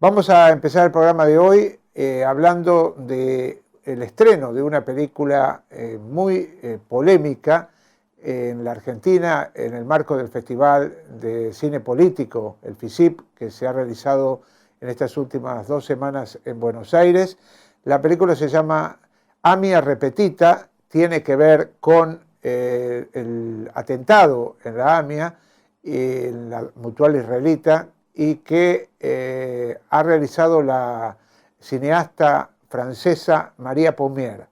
Vamos a empezar el programa de hoy hablando del estreno de una película muy polémica en la Argentina en el marco del Festival de Cine Político, el FICIP, que se ha realizado en estas últimas 2 semanas en Buenos Aires. La película se llama Amia Repetita, tiene que ver con el atentado en la AMIA, en la Mutual Israelita, y que ha realizado la cineasta francesa María Pommier.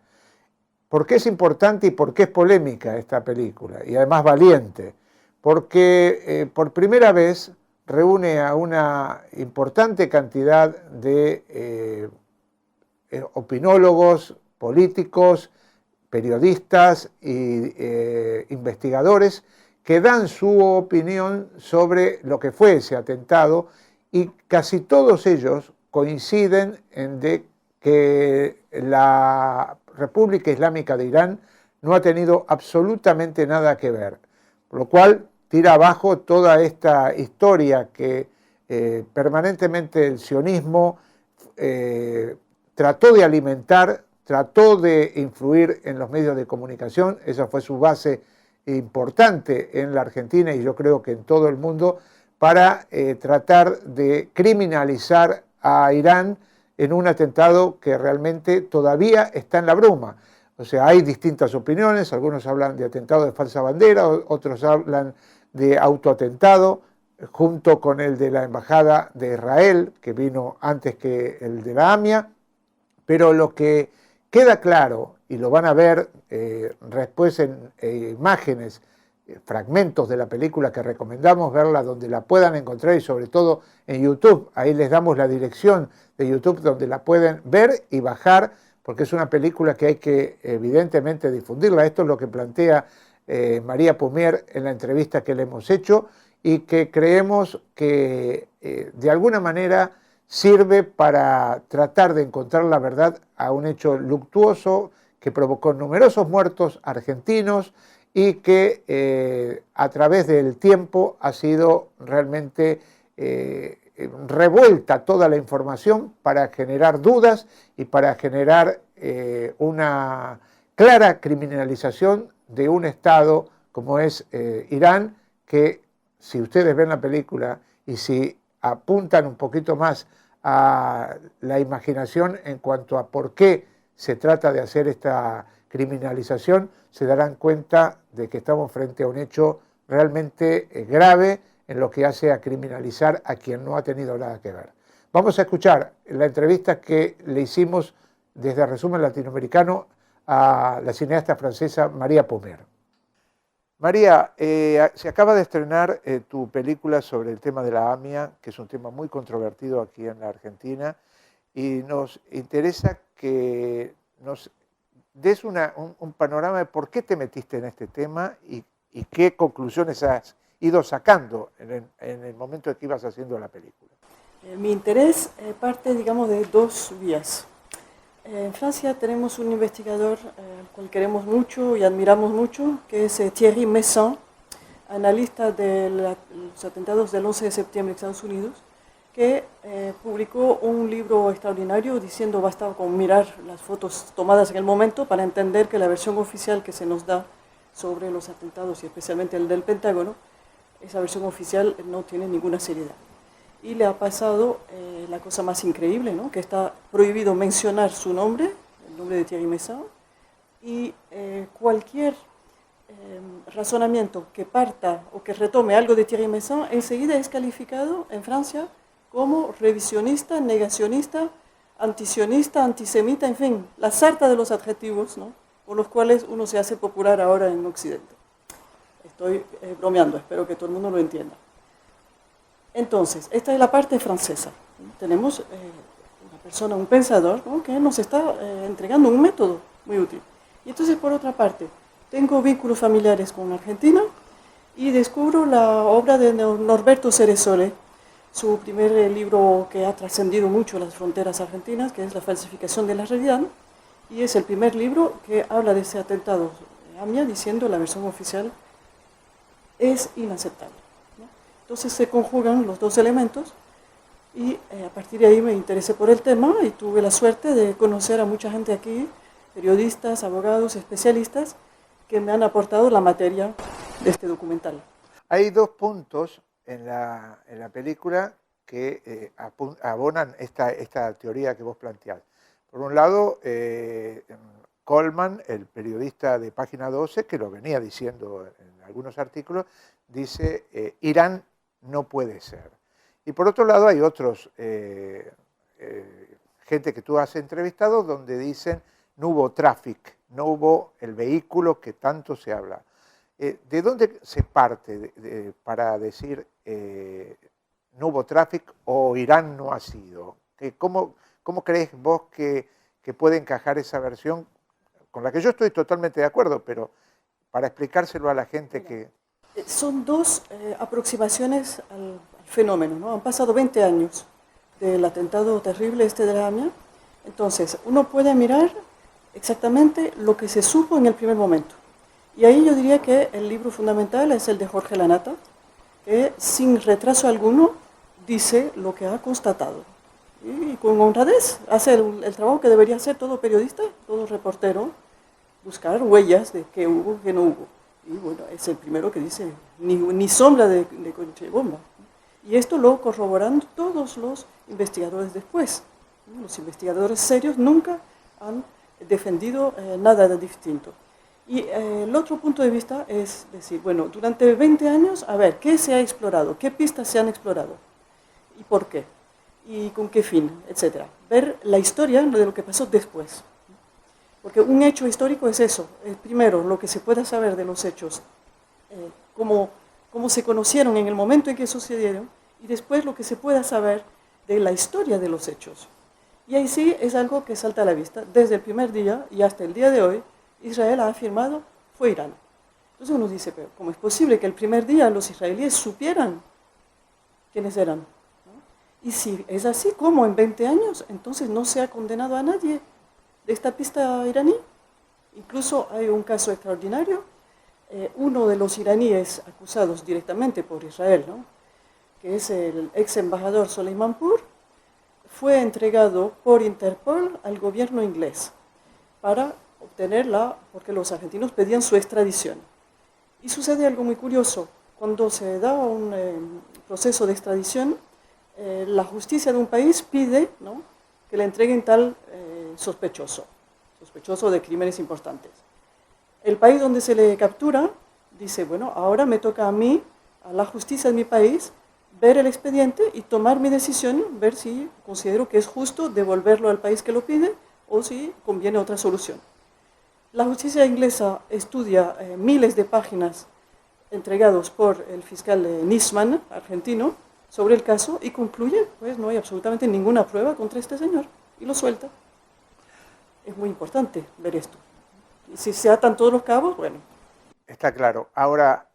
¿Por qué es importante y por qué es polémica esta película? Y además valiente, porque por primera vez reúne a una importante cantidad de opinólogos, políticos, periodistas e investigadores que dan su opinión sobre lo que fue ese atentado, y casi todos ellos coinciden en que la República Islámica de Irán no ha tenido absolutamente nada que ver, por lo cual tira abajo toda esta historia que permanentemente el sionismo trató de alimentar, trató de influir en los medios de comunicación. Esa fue su base importante en la Argentina y yo creo que en todo el mundo, para tratar de criminalizar a Irán en un atentado que realmente todavía está en la bruma. O sea, hay distintas opiniones, algunos hablan de atentado de falsa bandera, otros hablan de autoatentado, junto con el de la Embajada de Israel, que vino antes que el de la AMIA, pero lo que queda claro, y lo van a ver después en imágenes, fragmentos de la película que recomendamos verla donde la puedan encontrar, y sobre todo en YouTube. Ahí les damos la dirección de YouTube donde la pueden ver y bajar, porque es una película que hay que evidentemente difundirla. Esto es lo que plantea María Pommier en la entrevista que le hemos hecho, y que creemos que de alguna manera sirve para tratar de encontrar la verdad a un hecho luctuoso que provocó numerosos muertos argentinos y que a través del tiempo ha sido realmente revuelta toda la información para generar dudas y para generar una clara criminalización de un Estado como es Irán, que si ustedes ven la película y si apuntan un poquito más a la imaginación en cuanto a por qué se trata de hacer esta criminalización, se darán cuenta de que estamos frente a un hecho realmente grave en lo que hace a criminalizar a quien no ha tenido nada que ver. Vamos a escuchar la entrevista que le hicimos desde Resumen Latinoamericano a la cineasta francesa María Pommier. María, se acaba de estrenar tu película sobre el tema de la AMIA, que es un tema muy controvertido aquí en la Argentina, y nos interesa que nos des un panorama de por qué te metiste en este tema y qué conclusiones has ido sacando en el momento en que ibas haciendo la película. Mi interés parte, digamos, de 2 vías. En Francia tenemos un investigador al cual queremos mucho y admiramos mucho, que es Thierry Meyssan, analista de los atentados del 11 de septiembre en Estados Unidos, que publicó un libro extraordinario diciendo basta con mirar las fotos tomadas en el momento para entender que la versión oficial que se nos da sobre los atentados, y especialmente el del Pentágono, esa versión oficial no tiene ninguna seriedad. Y le ha pasado la cosa más increíble, ¿no? Que está prohibido mencionar su nombre, el nombre de Thierry Meyssan, y cualquier razonamiento que parta o que retome algo de Thierry Meyssan enseguida es calificado en Francia como revisionista, negacionista, antisionista, antisemita, en fin, la sarta de los adjetivos, ¿no? Por los cuales uno se hace popular ahora en Occidente. Estoy bromeando, espero que todo el mundo lo entienda. Entonces, esta es la parte francesa. Tenemos una persona, un pensador, ¿no? Que nos está entregando un método muy útil. Y entonces, por otra parte, tengo vínculos familiares con Argentina y descubro la obra de Norberto Ceresole, su primer libro que ha trascendido mucho las fronteras argentinas, que es La falsificación de la realidad, y es el primer libro que habla de ese atentado de AMIA, diciendo la versión oficial es inaceptable. Entonces se conjugan los 2 elementos Y a partir de ahí me interesé por el tema y tuve la suerte de conocer a mucha gente aquí, periodistas, abogados, especialistas, que me han aportado la materia de este documental. Hay dos puntos en la película que abonan esta teoría que vos planteás. Por un lado, Coleman, el periodista de Página 12, que lo venía diciendo en algunos artículos, dice, Irán no puede ser. Y por otro lado hay otros, gente que tú has entrevistado, donde dicen, no hubo tráfico, no hubo el vehículo que tanto se habla. ¿De dónde se parte para decir no hubo tráfico o Irán no ha sido? ¿Cómo crees vos que puede encajar esa versión, con la que yo estoy totalmente de acuerdo, pero para explicárselo a la gente que... Son dos aproximaciones al fenómeno, ¿no? Han pasado 20 años del atentado terrible de la AMIA, entonces uno puede mirar exactamente lo que se supo en el primer momento. Y ahí yo diría que el libro fundamental es el de Jorge Lanata, que sin retraso alguno dice lo que ha constatado. Y con honradez hace el trabajo que debería hacer todo periodista, todo reportero, buscar huellas de qué hubo, qué no hubo. Y bueno, es el primero que dice, ni sombra de coche de bomba. Y esto lo corroboran todos los investigadores después. Los investigadores serios nunca han defendido nada de distinto. Y el otro punto de vista es decir, bueno, durante 20 años, a ver, ¿qué se ha explorado? ¿Qué pistas se han explorado? ¿Y por qué? ¿Y con qué fin? Etcétera. Ver la historia de lo que pasó después. Porque un hecho histórico es eso. Primero, lo que se pueda saber de los hechos, cómo se conocieron en el momento en que sucedieron, y después lo que se pueda saber de la historia de los hechos. Y ahí sí es algo que salta a la vista. Desde el primer día y hasta el día de hoy, Israel ha afirmado, fue Irán. Entonces uno dice, pero ¿cómo es posible que el primer día los israelíes supieran quiénes eran? ¿No? Y si es así, ¿cómo en 20 años? Entonces no se ha condenado a nadie de esta pista iraní. Incluso hay un caso extraordinario. Uno de los iraníes acusados directamente por Israel, ¿no? Que es el ex embajador Soleimanpur, fue entregado por Interpol al gobierno inglés para obtenerla, porque los argentinos pedían su extradición. Y sucede algo muy curioso. Cuando se da un proceso de extradición, la justicia de un país pide, ¿no?, que le entreguen tal sospechoso de crímenes importantes. El país donde se le captura dice, bueno, ahora me toca a mí, a la justicia de mi país, ver el expediente y tomar mi decisión, ver si considero que es justo devolverlo al país que lo pide o si conviene otra solución. La justicia inglesa estudia miles de páginas entregados por el fiscal Nisman, argentino, sobre el caso y concluye, pues no hay absolutamente ninguna prueba contra este señor y lo suelta. Es muy importante ver esto. Y si se atan todos los cabos, bueno. Está claro. Ahora,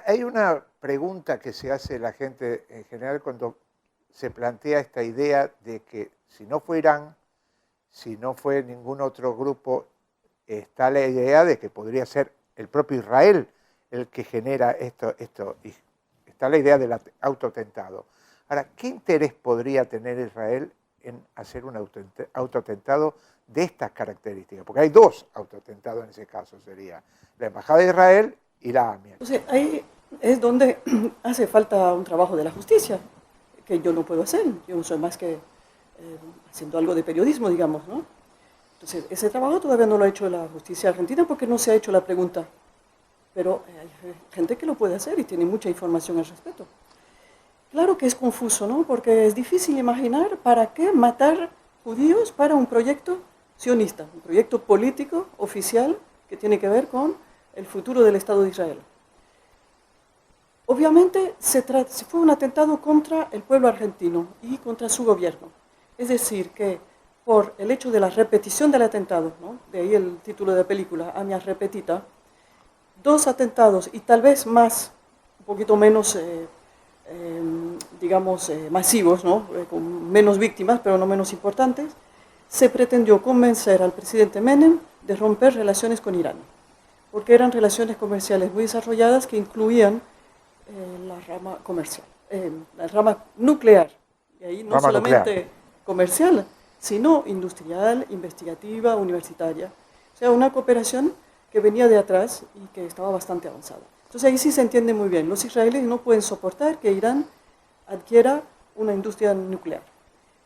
hay una pregunta que se hace la gente en general cuando se plantea esta idea de que si no fue Irán, si no fue ningún otro grupo, está la idea de que podría ser el propio Israel el que genera esto. Está la idea del autoatentado. Ahora, ¿qué interés podría tener Israel en hacer un autoatentado de estas características? Porque hay dos autoatentados en ese caso, sería la Embajada de Israel y la AMIA. Entonces, ahí es donde hace falta un trabajo de la justicia, que yo no puedo hacer. Yo no soy más que haciendo algo de periodismo, digamos, ¿no? Entonces, ese trabajo todavía no lo ha hecho la justicia argentina porque no se ha hecho la pregunta. Pero hay gente que lo puede hacer y tiene mucha información al respecto. Claro que es confuso, ¿no? Porque es difícil imaginar para qué matar judíos para un proyecto sionista, un proyecto político, oficial, que tiene que ver con el futuro del Estado de Israel. Obviamente fue un atentado contra el pueblo argentino y contra su gobierno. Es decir, que por el hecho de la repetición del atentado, ¿no?, de ahí el título de la película, Amia Repetita, 2 atentados y tal vez más, un poquito menos, digamos, masivos, ¿no?, con menos víctimas, pero no menos importantes, se pretendió convencer al presidente Menem de romper relaciones con Irán, porque eran relaciones comerciales muy desarrolladas que incluían la rama comercial, la rama nuclear. Y ahí no Rama solamente nuclear. comercial, sino industrial, investigativa, universitaria. O sea, una cooperación que venía de atrás y que estaba bastante avanzada. Entonces ahí sí se entiende muy bien. Los israelíes no pueden soportar que Irán adquiera una industria nuclear.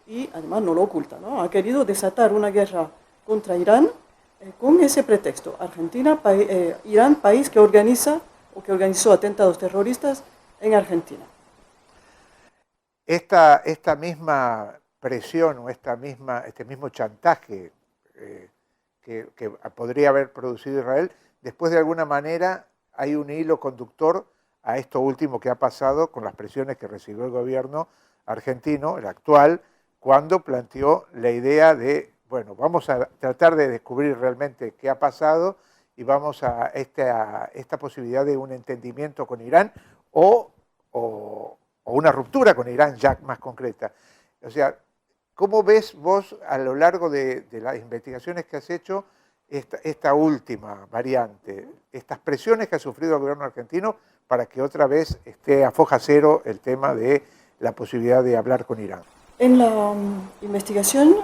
Y además no lo oculta, ¿no? Ha querido desatar una guerra contra Irán con ese pretexto. Irán, país que organiza o que organizó atentados terroristas en Argentina. Esta misma presión o este mismo chantaje que podría haber producido Israel, después de alguna manera hay un hilo conductor a esto último que ha pasado con las presiones que recibió el gobierno argentino, el actual, cuando planteó la idea de, bueno, vamos a tratar de descubrir realmente qué ha pasado y vamos a esta posibilidad de un entendimiento con Irán o una ruptura con Irán ya más concreta. O sea, ¿cómo ves vos a lo largo de las investigaciones que has hecho esta última variante, estas presiones que ha sufrido el gobierno argentino para que otra vez esté a foja cero el tema de la posibilidad de hablar con Irán? En la investigación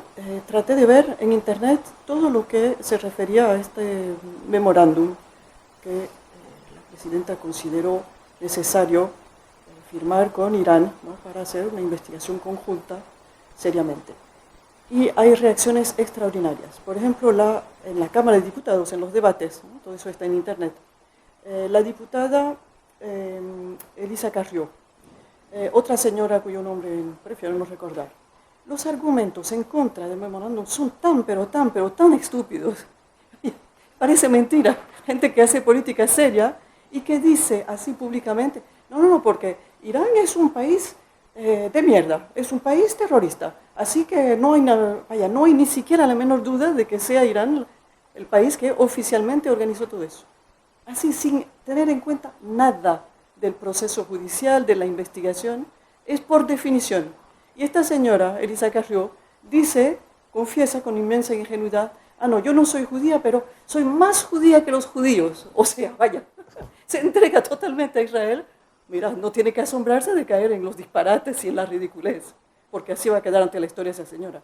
traté de ver en internet todo lo que se refería a este memorándum que la presidenta consideró necesario firmar con Irán, ¿no? Para hacer una investigación conjunta seriamente. Y hay reacciones extraordinarias. Por ejemplo, en la Cámara de Diputados, en los debates, ¿no? Todo eso está en internet, la diputada Elisa Carrió, otra señora cuyo nombre prefiero no recordar, los argumentos en contra del memorándum son tan estúpidos. Parece mentira. Gente que hace política seria y que dice así públicamente, no, porque Irán es un país de mierda, es un país terrorista, así que no hay ni siquiera la menor duda de que sea Irán el país que oficialmente organizó todo eso. Así, sin tener en cuenta nada del proceso judicial, de la investigación, es por definición. Y esta señora, Elisa Carrió, confiesa con inmensa ingenuidad, no, yo no soy judía, pero soy más judía que los judíos. O sea, vaya, se entrega totalmente a Israel. Mira, no tiene que asombrarse de caer en los disparates y en la ridiculez, porque así va a quedar ante la historia esa señora.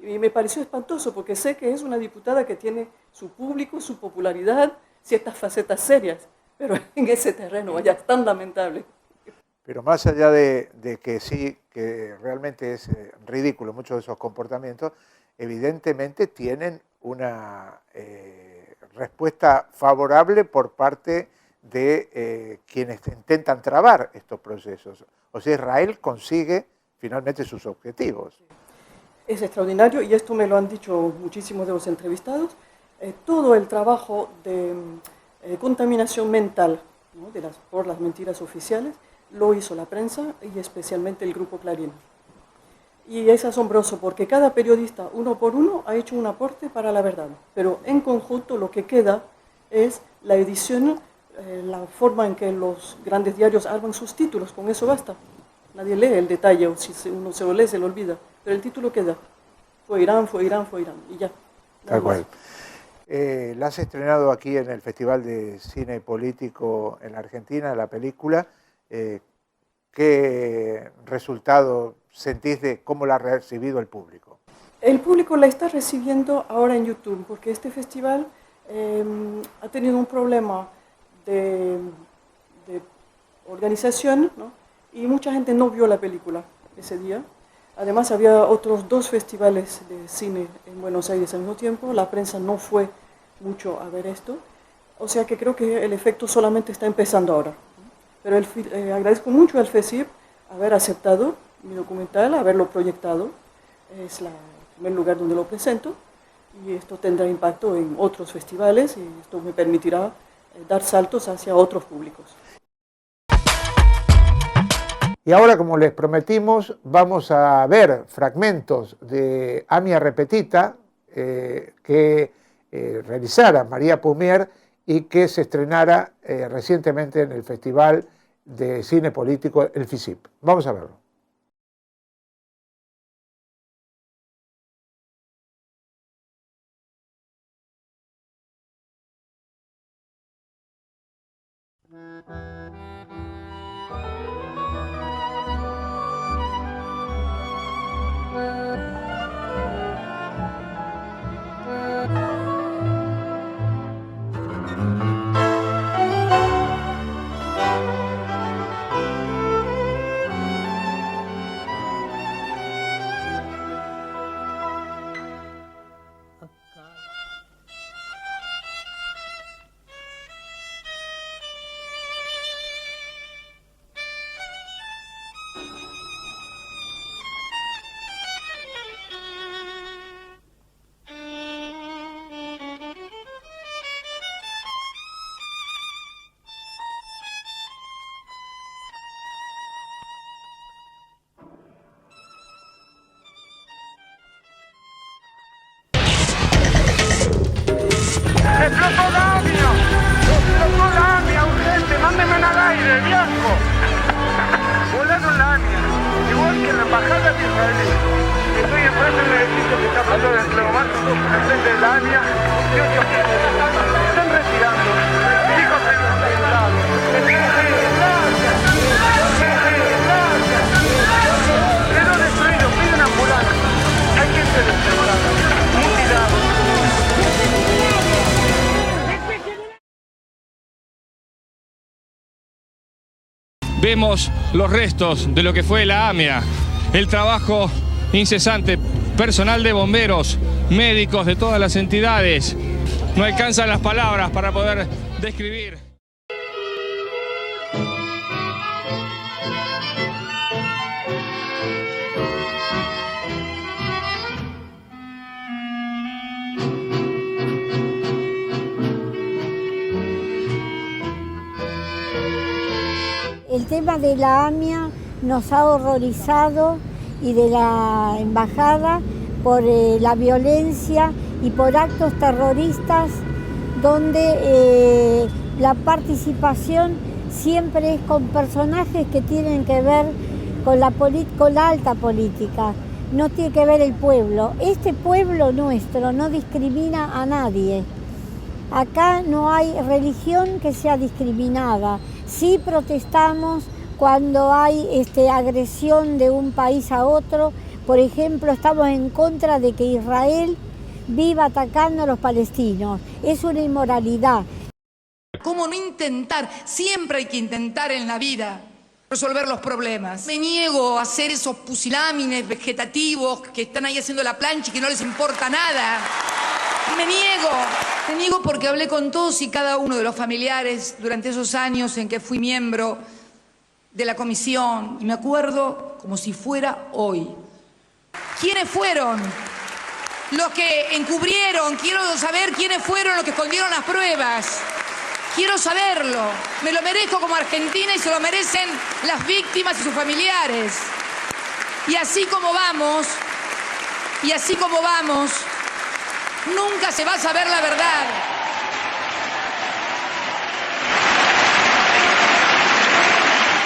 Y me pareció espantoso, porque sé que es una diputada que tiene su público, su popularidad, ciertas facetas serias, pero en ese terreno, vaya, es tan lamentable. Pero más allá de que sí, que realmente es ridículo muchos de esos comportamientos, evidentemente tienen una respuesta favorable por parte de quienes intentan trabar estos procesos. O sea, Israel consigue finalmente sus objetivos. Es extraordinario y esto me lo han dicho muchísimos de los entrevistados. Todo el trabajo de contaminación mental, ¿no? Por las mentiras oficiales lo hizo la prensa y especialmente el Grupo Clarín. Y es asombroso porque cada periodista, uno por uno, ha hecho un aporte para la verdad. Pero en conjunto lo que queda es la edición, la forma en que los grandes diarios arman sus títulos, con eso basta. Nadie lee el detalle, o si uno se lo lee, se lo olvida. Pero el título queda. Fue Irán, fue Irán, fue Irán. Y ya. Tal cual. La has estrenado aquí en el Festival de Cine Político en la Argentina, la película. ¿Qué resultado sentís de cómo la ha recibido el público? El público la está recibiendo ahora en YouTube, porque este festival ha tenido un problema de organización, ¿no? Y mucha gente no vio la película ese día. Además había otros 2 festivales de cine en Buenos Aires al mismo tiempo, la prensa no fue mucho a ver esto, o sea que creo que el efecto solamente está empezando ahora. Pero agradezco mucho al FECIP haber aceptado mi documental, haberlo proyectado, es el primer lugar donde lo presento, y esto tendrá impacto en otros festivales y esto me permitirá dar saltos hacia otros públicos. Y ahora, como les prometimos, vamos a ver fragmentos de Amia Repetita que realizara María Pumier y que se estrenara recientemente en el Festival de Cine Político, el FICIP. Vamos a verlo. ¡Explotó la AMIA! ¡Explotó la AMIA! ¡Urgente! ¡Mándenme al aire, Bianco! Volaron la AMIA, igual que en la embajada de Israel. Estoy enfrente del edificio que está pasando del Cleomático, enfrente de la AMIA. Están retirando. Mi hijo se ha intentado. Pero destruido, piden ambulancia. Hay gente desesperada, mutilada. Vemos los restos de lo que fue la AMIA, el trabajo incesante, personal de bomberos, médicos de todas las entidades. No alcanzan las palabras para poder describir. El tema de la AMIA nos ha horrorizado y de la embajada por la violencia y por actos terroristas donde la participación siempre es con personajes que tienen que ver con la alta política. No tiene que ver el pueblo. Este pueblo nuestro no discrimina a nadie. Acá no hay religión que sea discriminada. Sí protestamos cuando hay agresión de un país a otro. Por ejemplo, estamos en contra de que Israel viva atacando a los palestinos. Es una inmoralidad. ¿Cómo no intentar? Siempre hay que intentar en la vida resolver los problemas. Me niego a ser esos pusilámines vegetativos que están ahí haciendo la plancha y que no les importa nada. Me niego porque hablé con todos y cada uno de los familiares durante esos años en que fui miembro de la comisión y me acuerdo como si fuera hoy. ¿Quiénes fueron los que encubrieron? Quiero saber quiénes fueron los que escondieron las pruebas. Quiero saberlo. Me lo merezco como argentina y se lo merecen las víctimas y sus familiares. Y así como vamos, nunca se va a saber la verdad.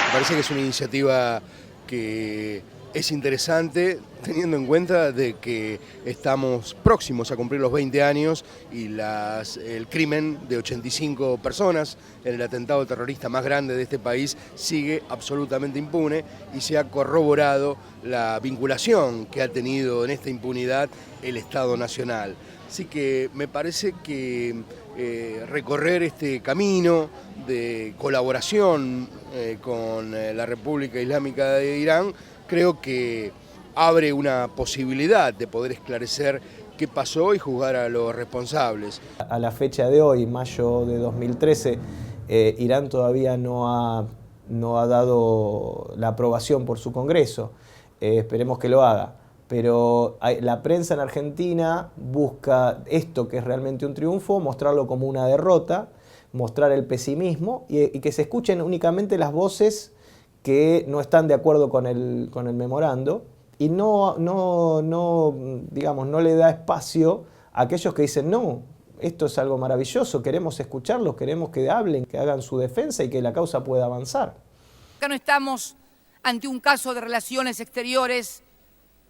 Me parece que es una iniciativa que es interesante, teniendo en cuenta de que estamos próximos a cumplir los 20 años y el crimen de 85 personas en el atentado terrorista más grande de este país sigue absolutamente impune y se ha corroborado la vinculación que ha tenido en esta impunidad el Estado Nacional. Así que me parece que recorrer este camino de colaboración con la República Islámica de Irán creo que abre una posibilidad de poder esclarecer qué pasó y juzgar a los responsables. A la fecha de hoy, mayo de 2013, Irán todavía no ha dado la aprobación por su Congreso. Esperemos que lo haga. Pero la prensa en Argentina busca esto que es realmente un triunfo, mostrarlo como una derrota, mostrar el pesimismo y que se escuchen únicamente las voces que no están de acuerdo con el memorando y no le da espacio a aquellos que dicen no, esto es algo maravilloso, queremos escucharlos, queremos que hablen, que hagan su defensa y que la causa pueda avanzar. Acá no estamos ante un caso de relaciones exteriores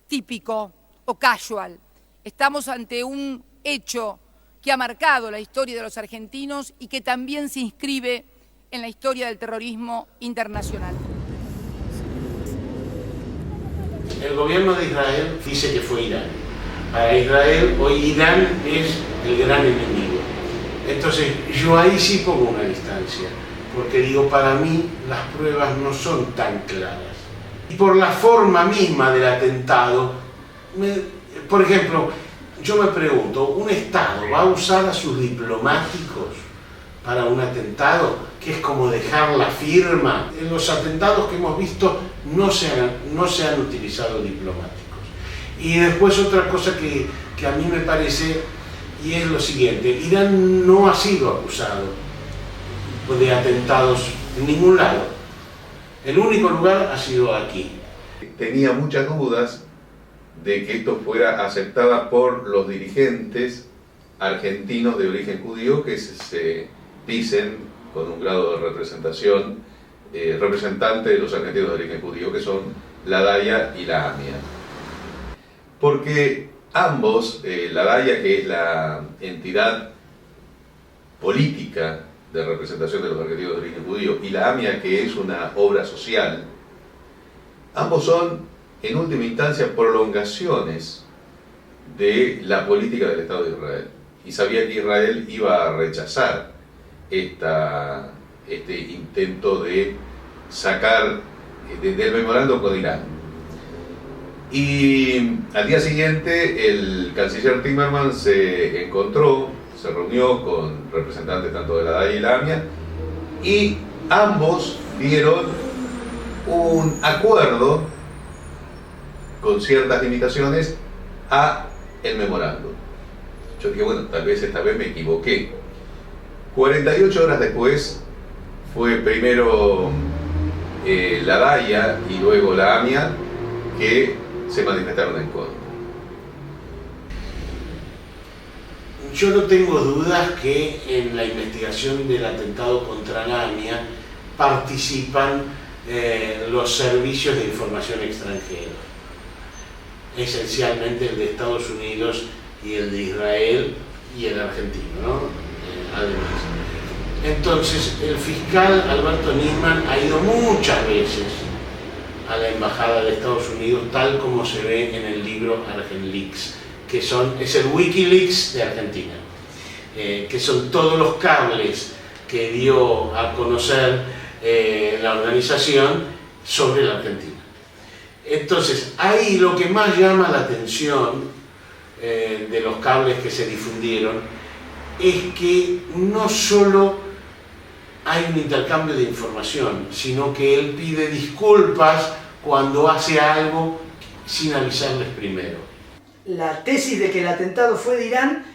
típico o casual. Estamos ante un hecho que ha marcado la historia de los argentinos y que también se inscribe en la historia del terrorismo internacional. El gobierno de Israel dice que fue Irán. Para Israel, hoy Irán es el gran enemigo. Entonces, yo ahí sí pongo una distancia, porque digo, para mí las pruebas no son tan claras. Y por la forma misma del atentado, por ejemplo, yo me pregunto, ¿un Estado va a usar a sus diplomáticos para un atentado, que es como dejar la firma? En los atentados que hemos visto no se han utilizado diplomáticos. Y después otra cosa que a mí me parece, y es lo siguiente, Irán no ha sido acusado de atentados en ningún lado. El único lugar ha sido aquí. Tenía muchas dudas de que esto fuera aceptada por los dirigentes argentinos de origen judío que se dicen con un grado de representación representante de los argentinos de origen judío, que son la DAIA y la AMIA. Porque ambos, la DAIA, que es la entidad política de representación de los argentinos de origen judío, y la AMIA, que es una obra social, ambos son, en última instancia, prolongaciones de la política del Estado de Israel. Y sabía que Israel iba a rechazar este intento de sacar del memorando con Irán. Y al día siguiente el canciller Timmermans se reunió con representantes tanto de la DAIA y la AMIA, y ambos dieron un acuerdo con ciertas limitaciones a el memorando. Yo dije, bueno, tal vez esta vez me equivoqué. 48 horas después fue primero la DAIA y luego la AMIA que se manifestaron en contra. Yo no tengo dudas que en la investigación del atentado contra la AMIA participan los servicios de información extranjeros, esencialmente el de Estados Unidos y el de Israel y el argentino, ¿no? Además. Entonces, el fiscal Alberto Nisman ha ido muchas veces a la Embajada de Estados Unidos, tal como se ve en el libro ArgenLeaks, que es el Wikileaks de Argentina, que son todos los cables que dio a conocer la organización sobre la Argentina. Entonces, ahí lo que más llama la atención de los cables que se difundieron es que no solo hay un intercambio de información, sino que él pide disculpas cuando hace algo sin avisarles primero. La tesis de que el atentado fue de Irán,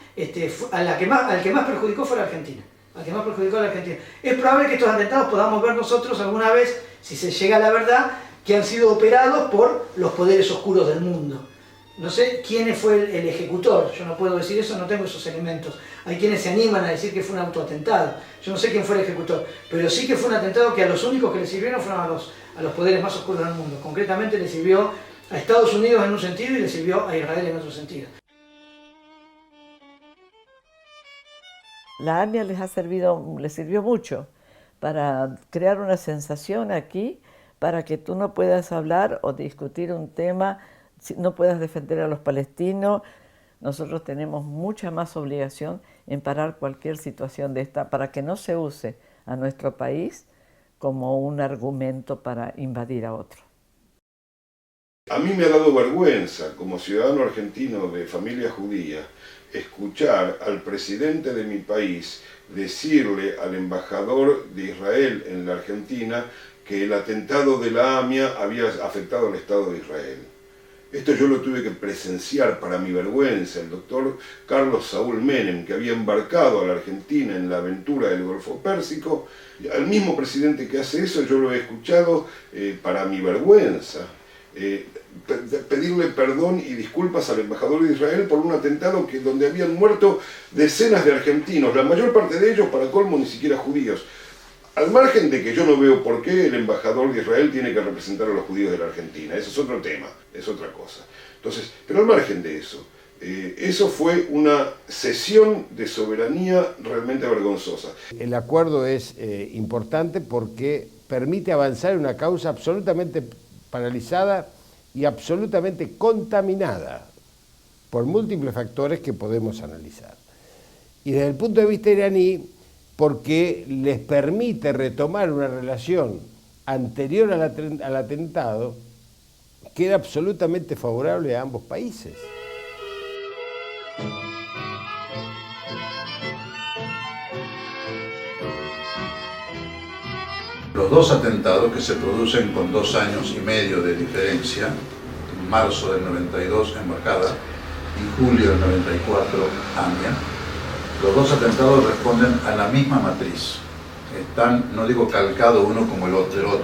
al que más perjudicó fue la Argentina. Al que más perjudicó a la Argentina. Es probable que estos atentados podamos ver nosotros alguna vez, si se llega a la verdad, que han sido operados por los poderes oscuros del mundo. No sé quién fue el ejecutor, yo no puedo decir eso, no tengo esos elementos. Hay quienes se animan a decir que fue un autoatentado. Yo no sé quién fue el ejecutor, pero sí que fue un atentado que a los únicos que le sirvieron fueron a los poderes más oscuros del mundo. Concretamente le sirvió a Estados Unidos en un sentido y le sirvió a Israel en otro sentido. La AMIA les sirvió mucho para crear una sensación aquí, para que tú no puedas hablar o discutir un tema, no puedas defender a los palestinos. Nosotros tenemos mucha más obligación en parar cualquier situación de esta para que no se use a nuestro país como un argumento para invadir a otro. A mí me ha dado vergüenza, como ciudadano argentino de familia judía, escuchar al presidente de mi país decirle al embajador de Israel en la Argentina que el atentado de la AMIA había afectado al Estado de Israel. Esto yo lo tuve que presenciar para mi vergüenza. El doctor Carlos Saúl Menem, que había embarcado a la Argentina en la aventura del Golfo Pérsico, al mismo presidente que hace eso yo lo he escuchado para mi vergüenza. Pedirle perdón y disculpas al embajador de Israel por un atentado donde habían muerto decenas de argentinos, la mayor parte de ellos, para colmo, ni siquiera judíos. Al margen de que yo no veo por qué el embajador de Israel tiene que representar a los judíos de la Argentina, eso es otro tema, es otra cosa. Entonces, pero al margen de eso, eso fue una cesión de soberanía realmente vergonzosa. El acuerdo es importante porque permite avanzar en una causa absolutamente paralizada y absolutamente contaminada por múltiples factores que podemos analizar. Y desde el punto de vista iraní, porque les permite retomar una relación anterior al atentado que era absolutamente favorable a ambos países. Los dos atentados que se producen con 2 años y medio de diferencia, en marzo del 92 Embajada y julio del 94 AMIA, los dos atentados responden a la misma matriz. Están, no digo calcados uno como el otro,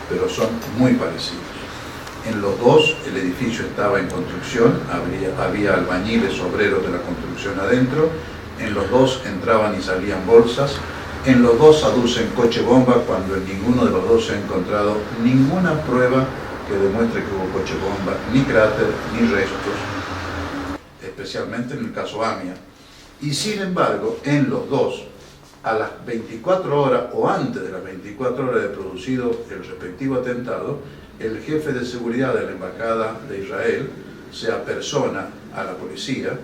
pero son muy parecidos. En los dos el edificio estaba en construcción, había albañiles, obreros de la construcción adentro. En los dos entraban y salían bolsas. En los dos aducen coche bomba cuando en ninguno de los dos se ha encontrado ninguna prueba que demuestre que hubo coche bomba, ni cráter, ni restos, especialmente en el caso AMIA. Y sin embargo, en los dos, a las 24 horas o antes de las 24 horas de producido el respectivo atentado, el jefe de seguridad de la Embajada de Israel se apersona a la policía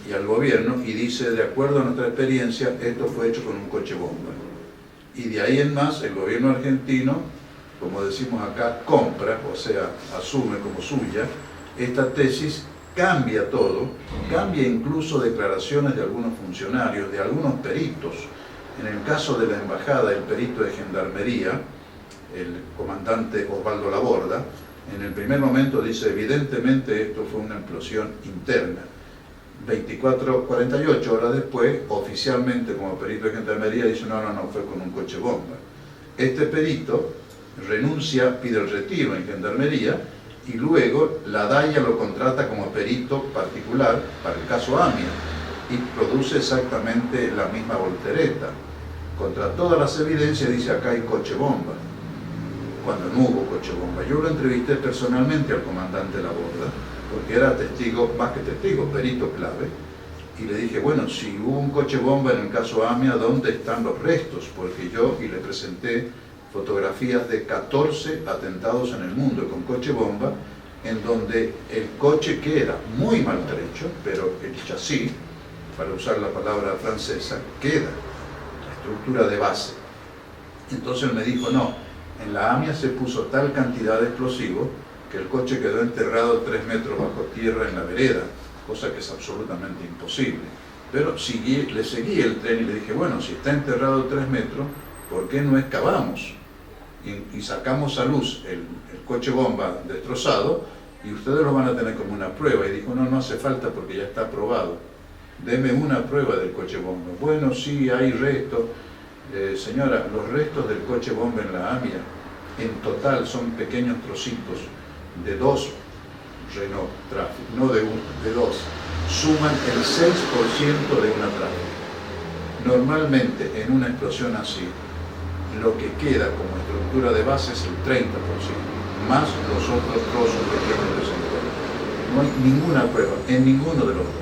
y al gobierno y dice, de acuerdo a nuestra experiencia, esto fue hecho con un coche bomba. Y de ahí en más, el gobierno argentino, como decimos acá, compra, o sea, asume como suya, esta tesis, cambia todo, cambia incluso declaraciones de algunos funcionarios, de algunos peritos. En el caso de la embajada, el perito de gendarmería, el comandante Osvaldo Laborda, en el primer momento dice, evidentemente esto fue una explosión interna. 48 horas después, oficialmente como perito de gendarmería, dice, no, fue con un coche bomba. Este perito renuncia, pide el retiro en gendarmería, y luego la DAIA lo contrata como perito particular para el caso AMIA y produce exactamente la misma voltereta. Contra todas las evidencias dice acá hay coche bomba, cuando no hubo coche bomba. Yo lo entrevisté personalmente al comandante Laborda, porque era testigo, más que testigo, perito clave, y le dije, bueno, si hubo un coche bomba en el caso AMIA, ¿dónde están los restos? Porque yo, y le presenté fotografías de 14 atentados en el mundo con coche bomba, en donde el coche queda muy maltrecho, pero el chasis, para usar la palabra francesa, queda, la estructura de base. Entonces él me dijo, no, en la AMIA se puso tal cantidad de explosivos que el coche quedó enterrado 3 metros bajo tierra en la vereda, cosa que es absolutamente imposible. Pero le seguí el tren y le dije, bueno, si está enterrado 3 metros, ¿por qué no excavamos? Y sacamos a luz el coche bomba destrozado y ustedes lo van a tener como una prueba. Y dijo, no hace falta porque ya está probado. Deme una prueba del coche bomba. Bueno, sí, hay restos. Señora, los restos del coche bomba en la AMIA, en total son pequeños trocitos de 2 Renault Traffic, no de uno, de 2. Suman el 6% de una Traffic. Normalmente en una explosión así, lo que queda como estructura de base es el 30%, más los otros trozos pequeños que se encuentran. No hay ninguna prueba en ninguno de los dos.